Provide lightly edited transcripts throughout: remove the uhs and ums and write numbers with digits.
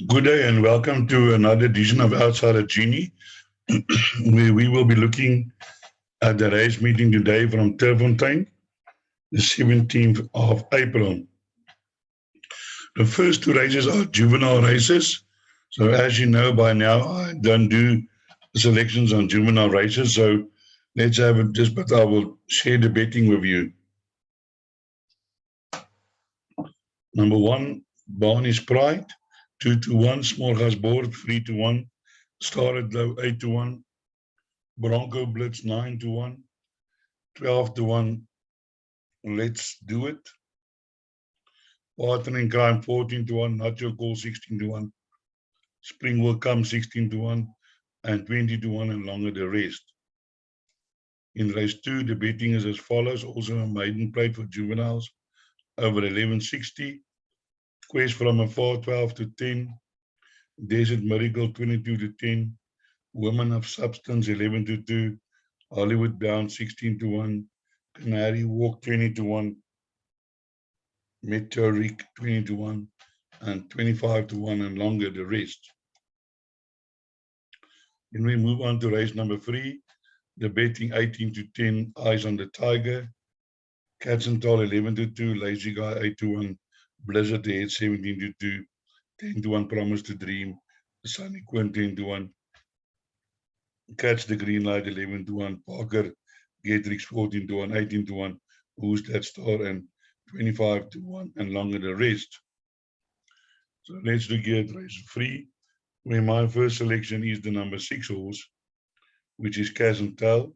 Good day and welcome to another edition of Outsider Genie, where we will be looking at the race meeting today from Turffontein, the 17th of April. The first two races are juvenile races. So as you know by now, I don't do selections on juvenile races. So let's have it just, but I will share the betting with you. Number one, Barney's Pride, 2-1, Small House Board, 3-1, Started Low, 8-1, Bronco Blitz, 9-1, 12-1, Let's Do It, Partner in Crime, 14-1, Not Your Call, 16-1, Spring Will Come, 16-1, and 20-1, and longer the rest. In race 2, the betting is as follows. Also a maiden plate for juveniles over 1160. Quest from Afar, 12-10. Desert Miracle, 22-10. Women of Substance, 11-2. Hollywood Bound, 16-1. Canary Walk, 20-1. Meteoric, 20-1. And 25-1, and longer the rest. Then we move on to race number 3. The betting 18-10, Eyes on the Tiger. Katzenthal 11-2, Lazy Guy 8-1, Blizzard Head 17-2, 10-1, Promise to Dream, Sunny Quinn 10-1, Catch the Green Light 11-1, Parker Gatrix 14-1, 18-1, Who's That Star, and 25-1, and longer the rest. So let's look at race 3, where my first selection is the number 6 horse, which is Katzenthal.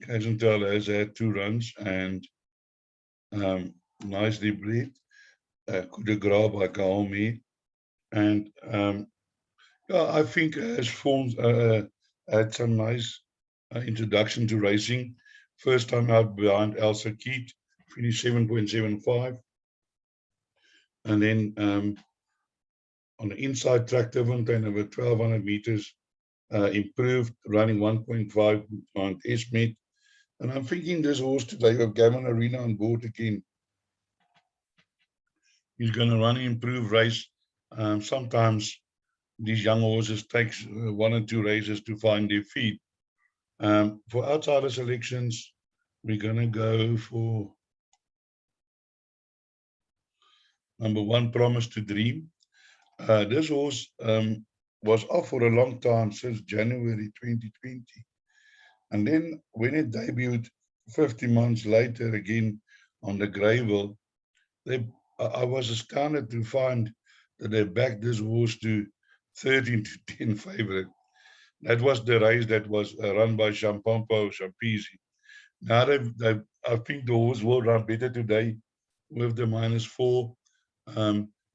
Katzenthal has had 2 runs and nicely bred. Coup de grace by Kaomi. And yeah, I think has formed had some nice introduction to racing. First time out behind Elsa Keat, finished 7.75. And then on the inside track, Turffontein over 1200 meters, improved, running 1.5 on Esmet. And I'm thinking this horse today with Gammon Arena on board again. He's going to run an improved race. Sometimes these young horses takes 1 or 2 races to find their feet. For outsider selections, we're going to go for number 1, Promise to Dream. This horse was off for a long time, since January 2020. And then when it debuted 50 months later again on the Gravel, I was astounded to find that they backed this horse to 13-10 favorite. That was the race that was run by Champompo Champisi. Now I think the horse will run better today with the -4.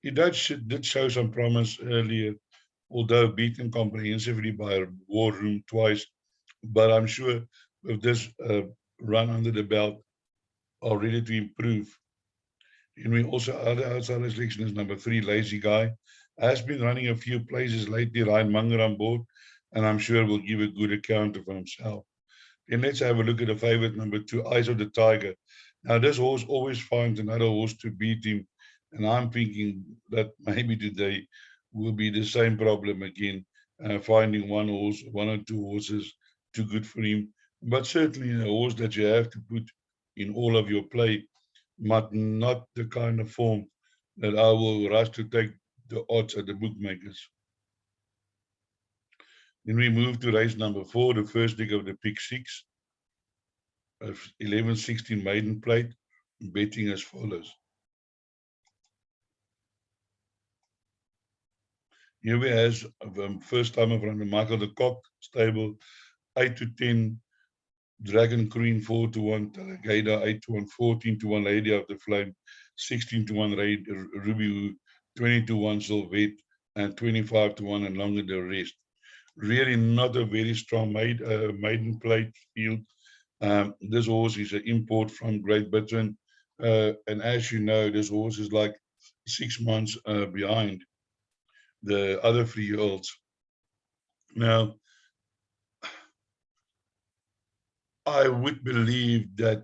He did show some promise earlier, although beaten comprehensively by War Room twice. But I'm sure with this run under the belt, are ready to improve. And we also, other outsider selection is number 3, Lazy Guy. Has been running a few places lately, Ryan Munger on board, and I'm sure will give a good account of himself. Then let's have a look at the favorite, number 2, Eyes of the Tiger. Now, this horse always finds another horse to beat him, and I'm thinking that maybe today will be the same problem again, finding one horse, 1 or 2 horses too good for him. But certainly a horse that you have to put in all of your play, but not the kind of form that I will rush to take the odds at the bookmakers. Then we move to race number 4, the first leg of the pick 6, of 11-16 maiden plate, betting as follows. Here we have first timer from the Michael de Kock stable, 8-10, Dragon Queen 4-1, Talagada 8-1, 14-1, Lady of the Flame, 16-1, Ruby, 20-1, Sylvette, and 25-1, and longer the rest. Really not a very strong maiden plate field. This horse is an import from Great Britain, and as you know, this horse is like 6 months behind the other 3-year-olds. Now, I would believe that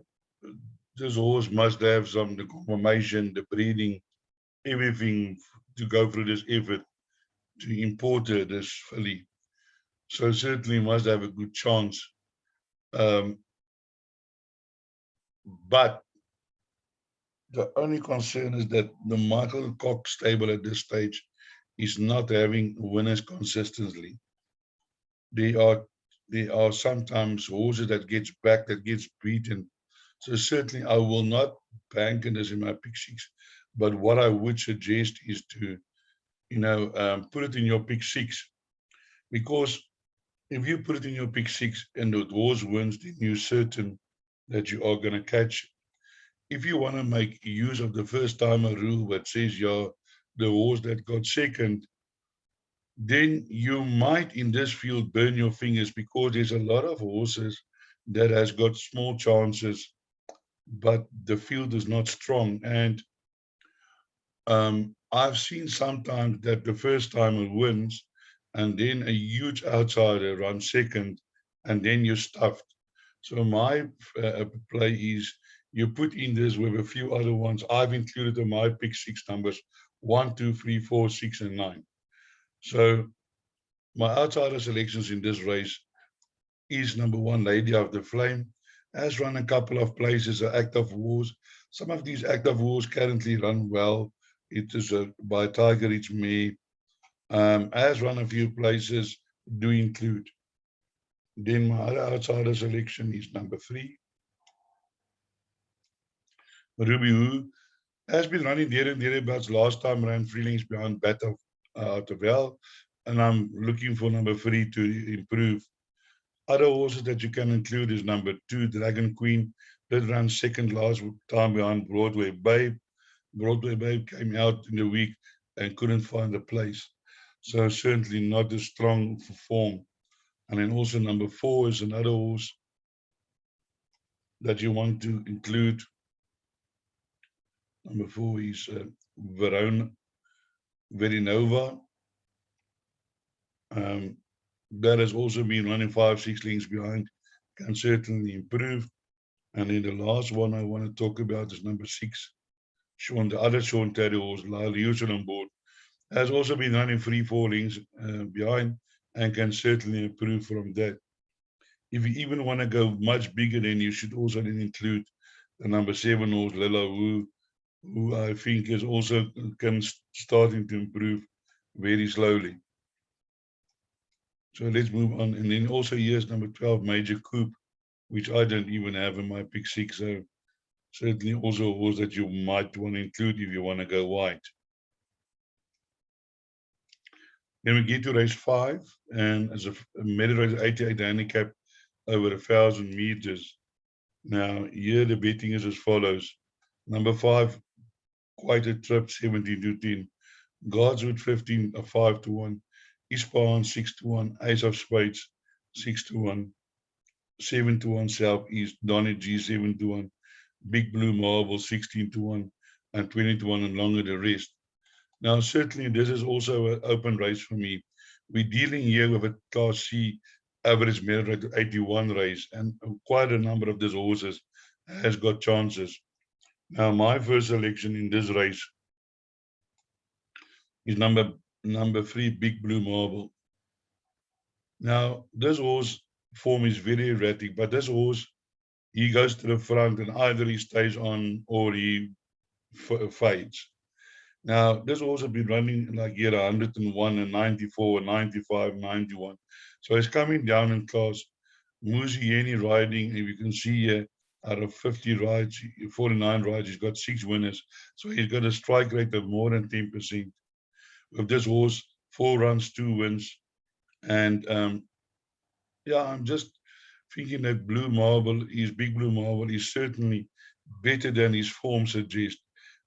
this horse must have the confirmation, the breeding, everything to go through this effort. to import this filly. So certainly must have a good chance. But the only concern is that the Michael Cox stable at this stage is not having winners consistently. There are sometimes horses that gets back, that gets beaten. So certainly I will not bank on this in my pick six. But what I would suggest is to, put it in your pick six. Because if you put it in your pick six and the horse wins, then you're certain that you are going to catch. If you want to make use of the first timer rule that says you're the horse that got second, then you might in this field burn your fingers, because there's a lot of horses that has got small chances, but the field is not strong. And I've seen sometimes that the first timer wins and then a huge outsider runs second, and then you're stuffed. So my play is you put in this with a few other ones. I've included in my pick six numbers 1, 2, 3, 4, 6, and 9. So my outsider selections in this race is number 1, Lady of the Flame. Has run a couple of places, active wars. Some of these active wars currently run well. It is by Tiger It's Me. Has run a few places, do include. Then my other outsider selection is number 3, Ruby Who. Has been running there and thereabouts. Last time ran freelings behind Battle out of Hell. And I'm looking for number 3 to improve. Other horses that you can include is number 2, Dragon Queen. Did run second last time behind Broadway Babe. Broadway Babe came out in the week and couldn't find a place. So certainly not as strong for form. And then also number 4 is another horse that you want to include. Number 4 is Verinova. That has also been running 5, 6 lengths behind. Can certainly improve. And then the last one I want to talk about is number 6. Sean, the other Sean Terry horse, Lyle Houston on board, has also been running 3, 4 lengths behind and can certainly improve from that. If you even want to go much bigger, then you should also then include the number 7 horse, Lila Wu, who I think is also starting to improve very slowly. So let's move on. And then also here's number 12, Major Coupe, which I don't even have in my pick 6. So certainly also a horse that you might want to include if you want to go wide. Then we get to race 5, and as a medal race 88 handicap over 1,000 meters. Now, here the betting is as follows. Number 5, quite a trip, 17 to 10. Godswood 15, 5 to 1. Ispahan 6 to 1. Ace of Spades 6 to 1. 7 to 1 Southeast. Donny G 7 to 1. Big Blue Marble 16 to 1. And 20 to 1 and longer the rest. Now, certainly this is also an open race for me. We're dealing here with a Class C average merit rate of 81 race, and quite a number of these horses has got chances. Now, my first selection in this race is number 3, Big Blue Marble. Now, this horse form is very erratic, but this horse, he goes to the front and either he stays on or he fades. Now, this horse has been running like here 101 and 94, 95, 91. So it's coming down in class. GENIE riding, if you can see here, out of 50 rides, 49 rides, he's got 6 winners. So he's got a strike rate of more than 10%. With this horse, 4 runs, 2 wins. And yeah, I'm just thinking that Blue Marble, his Big Blue Marble, is certainly better than his form suggests.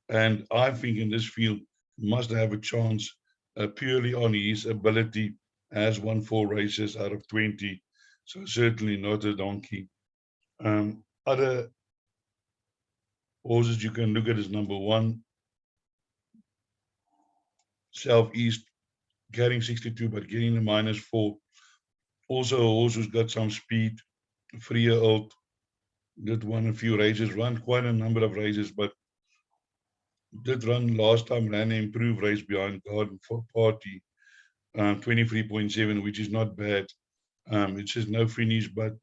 And I think in this field, must have a chance purely on his ability. Has won 4 races out of 20. So certainly not a donkey. Other horses you can look at is number 1, Southeast, carrying 62, but getting the -4. Also a horse who's got some speed, 3-year-old, did won a few races, run quite a number of races, but did run last time, ran an improved race behind Garden Party. 23.7, which is not bad. It says no finish, but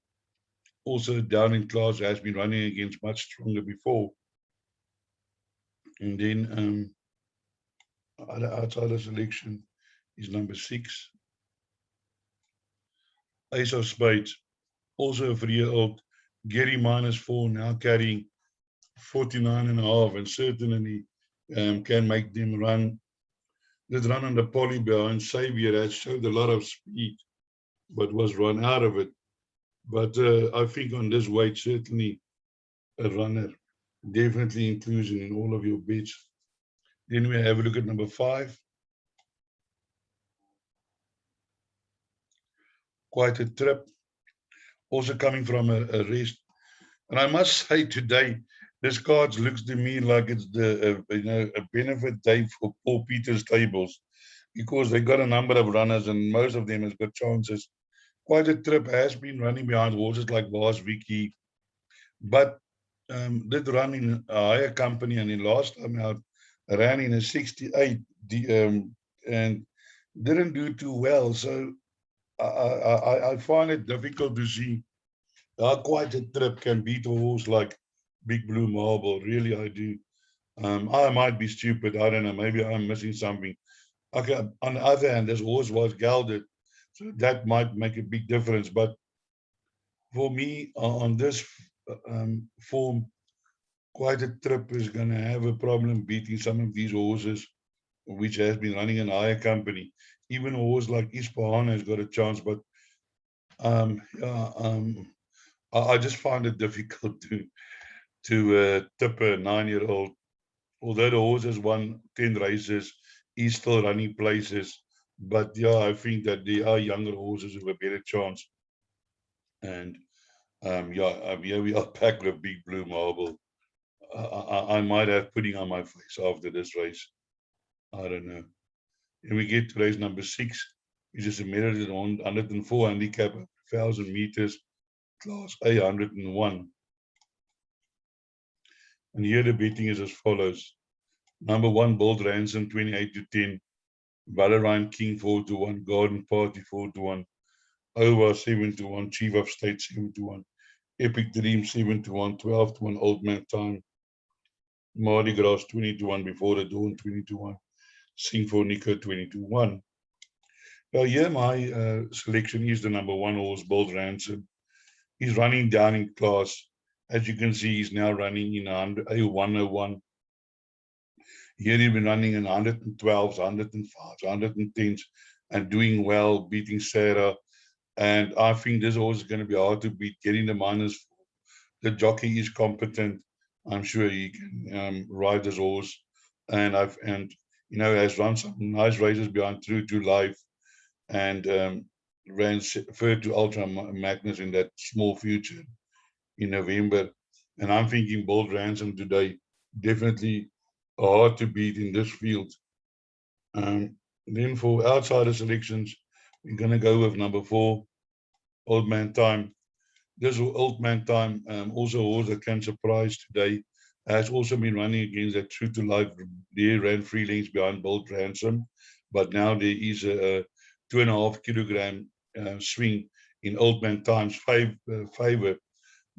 also down in class, has been running against much stronger before. And then other outsider selection is number 6. Ace of Spades, also a 3-year-old. Gary -4, now carrying 49.5, and certainly can make them run. This run on the poly behind Xavier has showed a lot of speed, but was run out of it. But I think on this weight, certainly a runner. Definitely inclusion in all of your bets. Then we have a look at number 5. Quite a trip. Also coming from a rest. And I must say today, this card looks to me like it's the a benefit day for Paul Peters tables, because they got a number of runners and most of them has got chances. Quite a trip has been running behind horses like Vars Vicky, but did run in a higher company, and in last time out ran in a 68 and didn't do too well. So I find it difficult to see how quite a trip can beat a horse like Big Blue Marble. Really, I do. I might be stupid. I don't know. Maybe I'm missing something. Okay. On the other hand, this horse was gelded, so that might make a big difference. But for me, on this form, quite a trip is going to have a problem beating some of these horses, which has been running in higher company. Even a horse like Ispahan has got a chance, but yeah, I just find it difficult to tip a 9-year-old. Although the horse has won 10 races, he's still running places. But yeah, I think that there are younger horses with a better chance. And yeah, here we are back with Big Blue Marble. I might have pudding on my face after this race. I don't know. And we get to race number 6, which is a merited 104 handicap, 1,000 meters, class A 101. And here the betting is as follows. Number 1, Bold Ransom, 28-10. Valorant King, 4-1. Garden Party, 4-1. Over, 7-1. Chief of State, 7-1. Epic Dream, 7-1. 12-1. Old Man Time. Mardi Gras, 20-1. Before the Dawn, 20-1. Sing for Nico, 20-1. Well, here my selection is the number 1 horse, Bold Ransom. He's running down in class. As you can see, he's now running in a 101. Here he's been running in 112s, 105s, 110s, and doing well, beating Sarah. And I think this horse is going to be hard to beat, getting the -4. The jockey is competent. I'm sure he can ride this horse. And has run some nice races behind True to Life, and ran third to Ultra Magnus in that small future in November. And I'm thinking Bold Ransom today, definitely hard to beat in this field. Then for outsider selections, we're going to go with number 4, Old Man Time. This Old Man Time, also a horse that can surprise today, has also been running against that True to Life. They ran 3 lengths behind Bold Ransom, but now there is a 2.5 kilogram swing in Old Man Time's favor.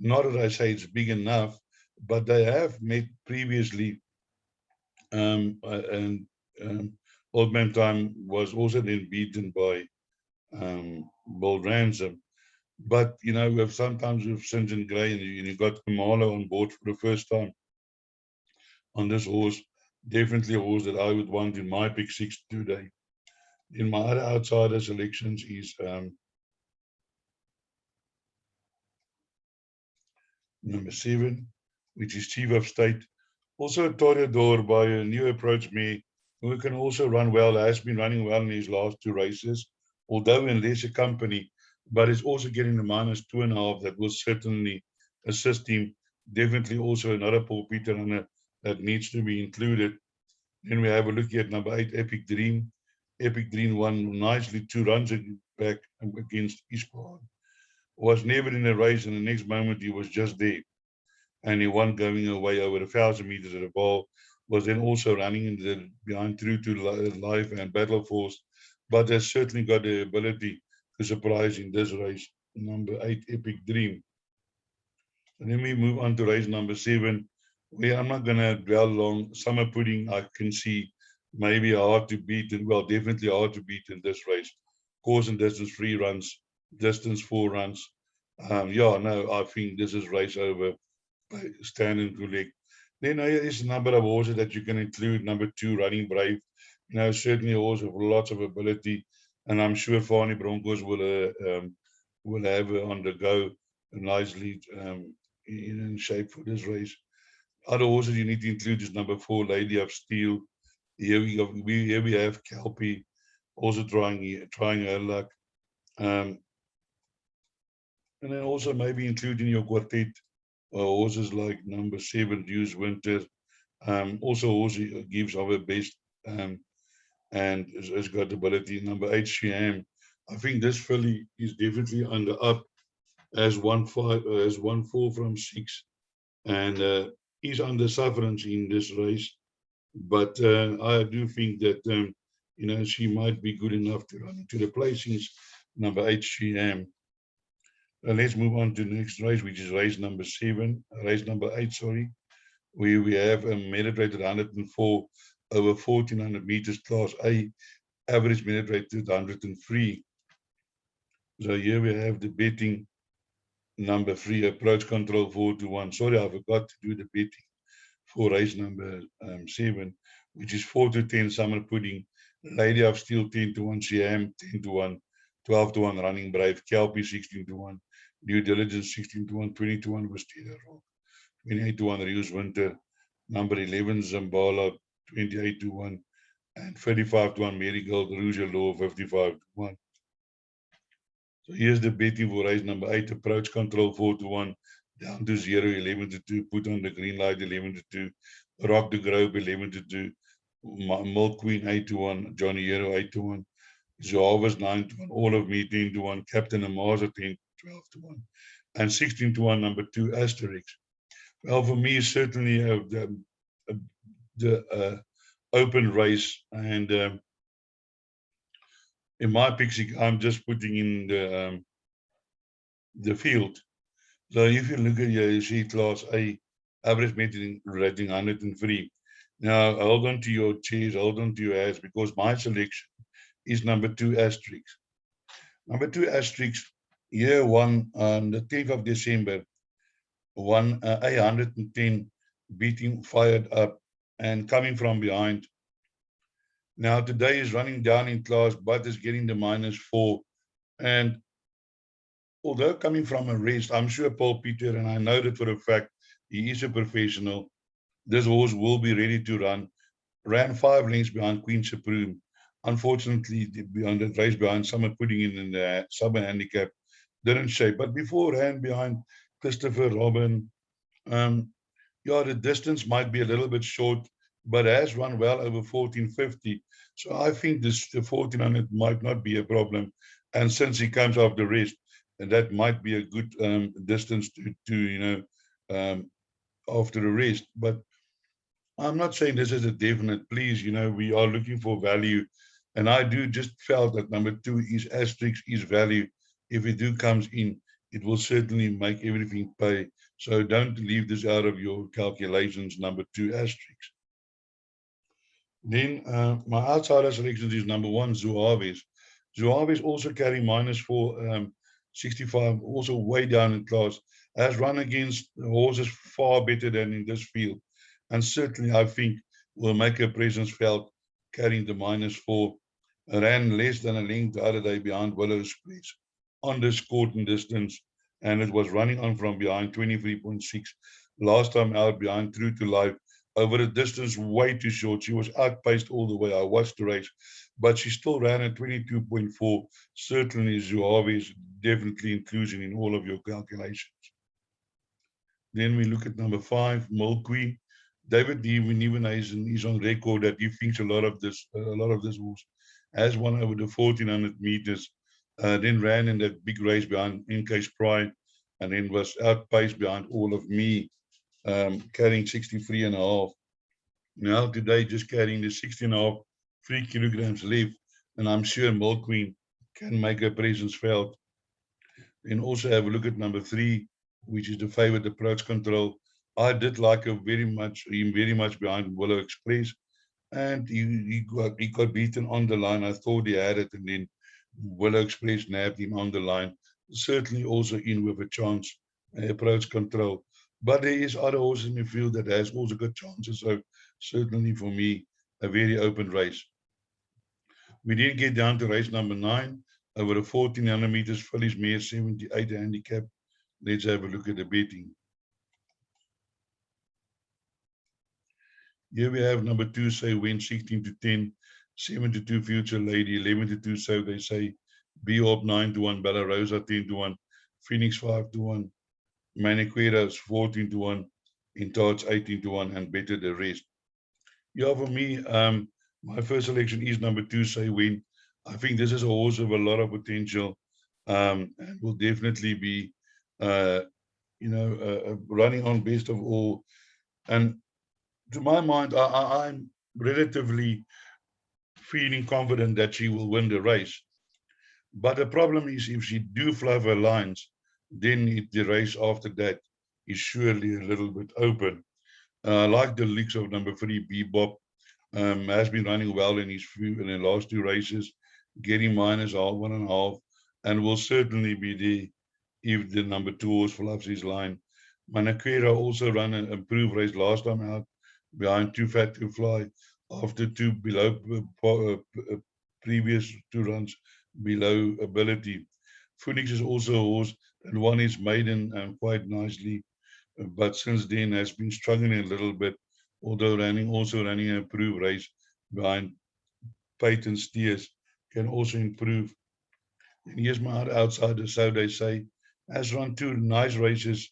Not that I say it's big enough, but they have met previously, and Old Man Time was also then beaten by Bold Ransom. But sometimes with St. John Gray, and you got Kamala on board for the first time on this horse, definitely a horse that I would want in my pick 6 today. In my other outsider selections is number 7, which is Chief of State. Also a Toreador by a new approach me, who can also run well, has been running well in his last 2 races, although in lesser company, but is also getting the -2.5 that will certainly assist him. Definitely also another Paul Peter runner that needs to be included. Then we have a look at number 8, Epic Dream. Epic Dream won nicely 2 runs back against Ispahan. Was never in a race, and the next moment he was just there. And he won going away over 1,000 meters at a ball. was then also running in the behind True to Life and Battle Force, but has certainly got the ability to surprise in this race. Number 8, Epic Dream. And then we move on to race number 7, where I'm not going to dwell long. Summer Pudding, I can see maybe hard to beat, and well, definitely hard to beat in this race. Course and distance 3 runs, distance 4 runs. Yeah, no, I think this is race over. Stand and collect. Then there is a number of horses that you can include. Number 2, Running Brave. Certainly a horse with lots of ability, and I'm sure Fani Broncos will have her on the go nicely in shape for this race. Other horses you need to include is number 4, Lady of Steel. Here we have Kelpie also trying her luck. And then also maybe include in your quartet horses like number 7, Deuce Winter. Also horse gives of her best and has got ability. Number 8, Shiam. I think this filly is definitely on the up as 1-4 from 6, and is under sufferance in this race. But I do think that she might be good enough to run into the placings. Number 8, Shiam. Let's move on to the next race, which is race number 8, sorry. We have a merit rated 104 over 1400 meters, class A, average merit rated 103. So here we have the betting. Number 3, approach control 4-1. Sorry, I forgot to do the betting for race number 7, which is 4-10, Summer Pudding, Lady of Steel 10-1, Siam 10-1, 12-1, Running Brave, Kelpie 16-1, Due Diligence 16-1, 20-1, Wisteria Rock, 28-1, Rios Winter, number 11, Zambala 28-1, and 35-1, Marigold, Rouge Law 55-1. So here's the betting for race number 8, approach control 4-1, down to 0, 11-2, put on the green light 11-2, rock the grove 11-2, Milk Queen 8-1, Johnny Hero 8-1, Zahavas 9-1, All of Me 10-1, Captain Amaza 12-1, and 16-1, number 2, Asterix. Well, for me, certainly the open race, and in my picks, I'm just putting in the field. So if you look at your C class A, average meeting rating 103. Now hold on to your chairs, hold on to your hats, because my selection is number 2, Asterix. Number 2, Asterix, year 1 on the 10th of December, won 110, beating Fired Up and coming from behind. Now today is running down in class, but is getting the -4. And although coming from a rest, I'm sure Paul Peter, and I know that for a fact, he is a professional, this horse will be ready to run. Ran 5 lengths behind Queen Supreme. Unfortunately, beyond that race behind Summer Pudding in the summer handicap, didn't shape. But before ran behind Christopher Robin. Yeah, the distance might be a little bit short, but has run well over 1450. So I think the 1400 might not be a problem. And since he comes off the rest, and that might be a good distance to after the rest. But I'm not saying this is a definite. Please, we are looking for value. And I do just felt that number 2 is Asterix is value. If it comes in, it will certainly make everything pay. So don't leave this out of your calculations, number 2, Asterix. Then my outsider selections is number 1, Zuaves. Zuaves also carrying -4, 65, also way down in class. Has run against horses far better than in this field. And certainly, I think, will make a presence felt carrying the -4. Ran less than a length the other day behind Willow Splits on this court and distance, and it was running on from behind 23.6. Last time out behind True to Life, over a distance way too short. She was outpaced all the way. I watched the race, but she still ran at 22.4. Certainly, Zuave is definitely inclusion in all of your calculations. Then we look at number 5, Milky. David Nieuwenhuizen is on record that he thinks a lot of this horse has won over the 1400 meters. Then ran in that big race behind Encase Pride, and then was outpaced behind All of Me, carrying 63.5. Now today just carrying the 16.5 3 kilograms left, and I'm sure Milk Queen can make her presence felt. Then also have a look at number 3, which is the favorite approach control. I did like him very much behind Willow Express, and he got beaten on the line. I thought he had it, and then Willow Express nabbed him on the line. Certainly also in with a chance, approach control. But there is other horses in the field that has also got chances. So certainly for me, a very open race. We then get down to race number 9, over the 1400 meters, Phillies mare 78 handicap. Let's have a look at the betting. Here we have number 2, say win 16 to 10, 7 to 2 Future Lady, 11 to 2, so they say. Be Up 9 to 1, Bella Rosa 10 to 1, Phoenix 5 to 1, Maniqueras 14 to 1, In Touch 18 to 1, and Better the rest. Yeah, for me, my first selection is number 2, say win. I think this is a horse with a lot of potential, and will definitely be, running on best of all. And to my mind, I'm relatively feeling confident that she will win the race. But the problem is if she do fluff her lines, then the race after that is surely a little bit open. I like the leaks of number 3, Bebop. Has been running well in in the last 2 races, getting minus 1.5, and will certainly be there if the number 2 horse fluffs his line. Manaquera also ran an improved race last time out behind Too Fat to Fly after 2 below previous 2 runs below ability. Phoenix is also a horse that won his maiden quite nicely, but since then has been struggling a little bit, although also running an improved race behind Peyton Steers can also improve. And here's my other outsider, so they say, has run 2 nice races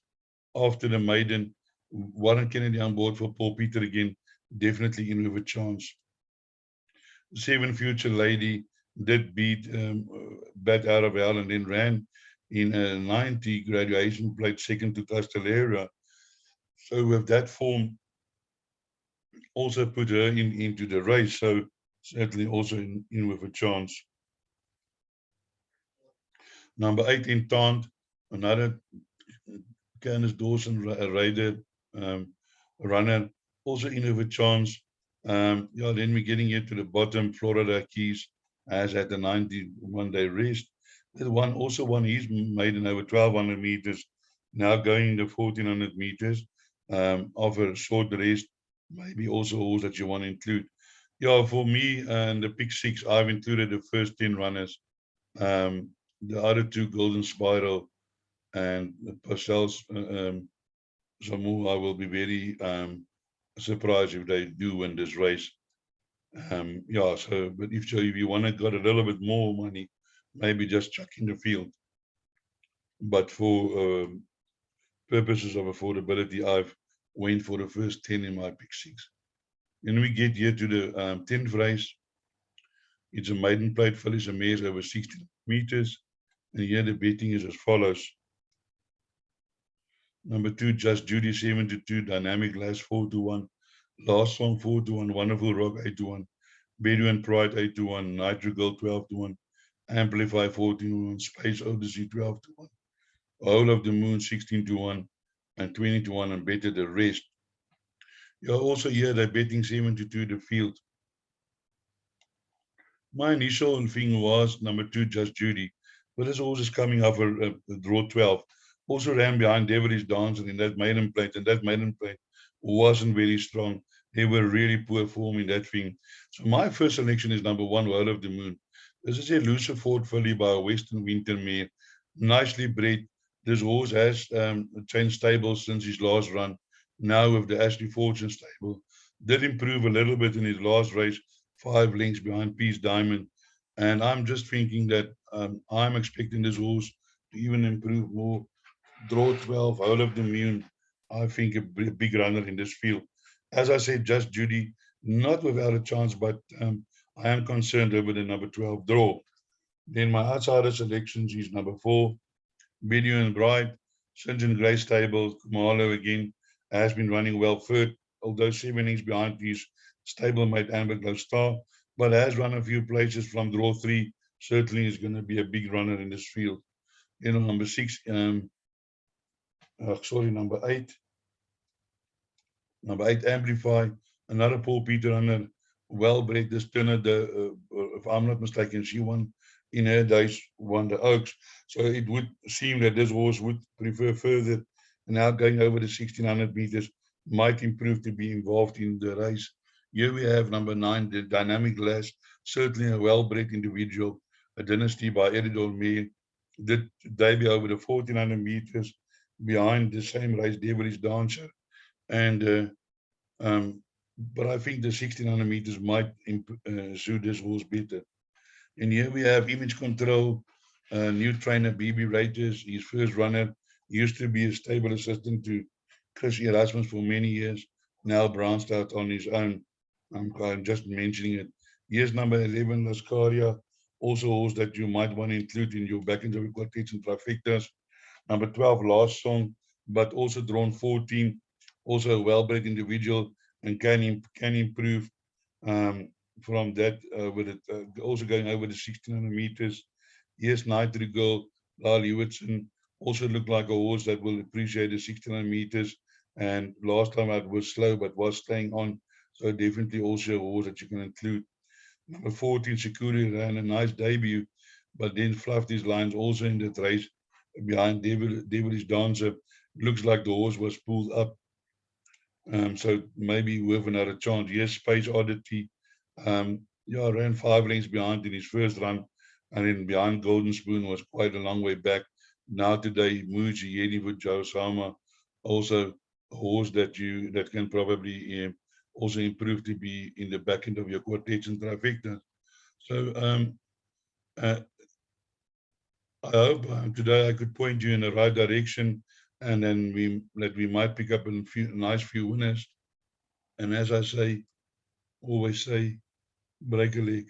after the maiden. Warren Kennedy on board for Paul Peter again, definitely in with a chance. 7 Future Lady did beat Bat out of hell and then ran in a 90 graduation, played second to Castellera. So with that form, also put her into the race. So certainly also in with a chance. Number 8, Intant, another Candice Dawson rider, runner, also in with a chance. Yeah, then we're getting here to the bottom. Florida Keys has had a 91-day rest. The one also won his maiden over 1,200 meters, now going the 1,400 meters. Of a short rest, maybe also horse that you want to include. Yeah, for me and the pick 6, I've included the first 10 runners. The other 2, Golden Spiral and Parcells, Samu, I will be very surprised if they do win this race. Yeah, so, but if you want to got a little bit more money, maybe just chuck in the field. But for purposes of affordability, I've went for the first 10 in my pick 6. Then we get here to the 10th race. It's a maiden plate fillies and mares over 60 meters. And here the betting is as follows. Number 2, Just Judy 7 to 2, Dynamic Lass 4 to 1, Last Song 4 to 1, Wonderful Rock 8 to 1, Bedouin Pride 8 to 1, Nitro Girl 12 to 1, Amplify 14 to 1, Space Odyssey 12 to 1, Whole of the Moon 16 to 1, and 20 to 1, and Better the rest. You also hear they're betting 7 to 2 the field. My initial thing was number 2, Just Judy, but this horse is coming off a draw 12. Also ran behind Devilish Dancer in that maiden plate, and that maiden plate wasn't very strong. They were really poor form in that thing. So my first selection is number 1, Whole of the Moon. This is a Luciford filly by a Western Winter mare, nicely bred. This horse has changed stables since his last run. Now with the Ashley Fortune stable, did improve a little bit in his last race, 5 lengths behind Peace Diamond. And I'm just thinking that I'm expecting this horse to even improve more. Draw 12, Whole of the Moon, I think a big runner in this field. As I said, Just Judy, not without a chance, but I am concerned over the number 12 draw. Then my outsider selections is number 4, Bedouin Bride, St. John Gray Stable, Kumalo again, has been running well third, although 7 innings behind his stablemate Amberglow Star, but has run a few places from draw 3. Certainly is going to be a big runner in this field. You know, number 6, number 8. Number 8, Amplify, another Paul Peter runner, well-bred. This Turner, if I'm not mistaken, she won in her days, won the Oaks. So it would seem that this horse would prefer further. Now going over the 1600 meters might improve to be involved in the race. Here we have number 9, the Dynamic Lass, certainly a well-bred individual, a dynasty by Eridol May. Did debut over the 1400 meters behind the same race, Devilish Dancer. And but I think the 1600 meters might suit this horse better. And here we have Image Control, new trainer BB Raiters, his first runner. He used to be a stable assistant to Chris Erasmus for many years, now branched out on his own. I'm just mentioning it. Here's number 11, Lascaria, also a horse that you might want to include in your back end of your quartets and trifectas. Number 12, Last Song, but also drawn 14, also a well-bred individual and can improve from that with it also going over the 1600 meters. Yes, Night Girl, Lyle Hewitson also looked like a horse that will appreciate the 1600 meters. And last time out was slow, but was staying on. So definitely also a horse that you can include. Number 14, Security ran a nice debut, but then fluffed his lines also in that race behind Devilish Dancer. Looks like the horse was pulled up. So maybe with another chance. Yes, Space Oddity. Yeah, ran 5 lengths behind in his first run, and then behind Golden Spoon was quite a long way back. Now today, Muji Yedi with Joe Sama, also a horse that can probably also improve to be in the back end of your quartets and trifecta. So uh, I hope today I could point you in the right direction, and then we might pick up a nice few winners. And as I always say, break a leg.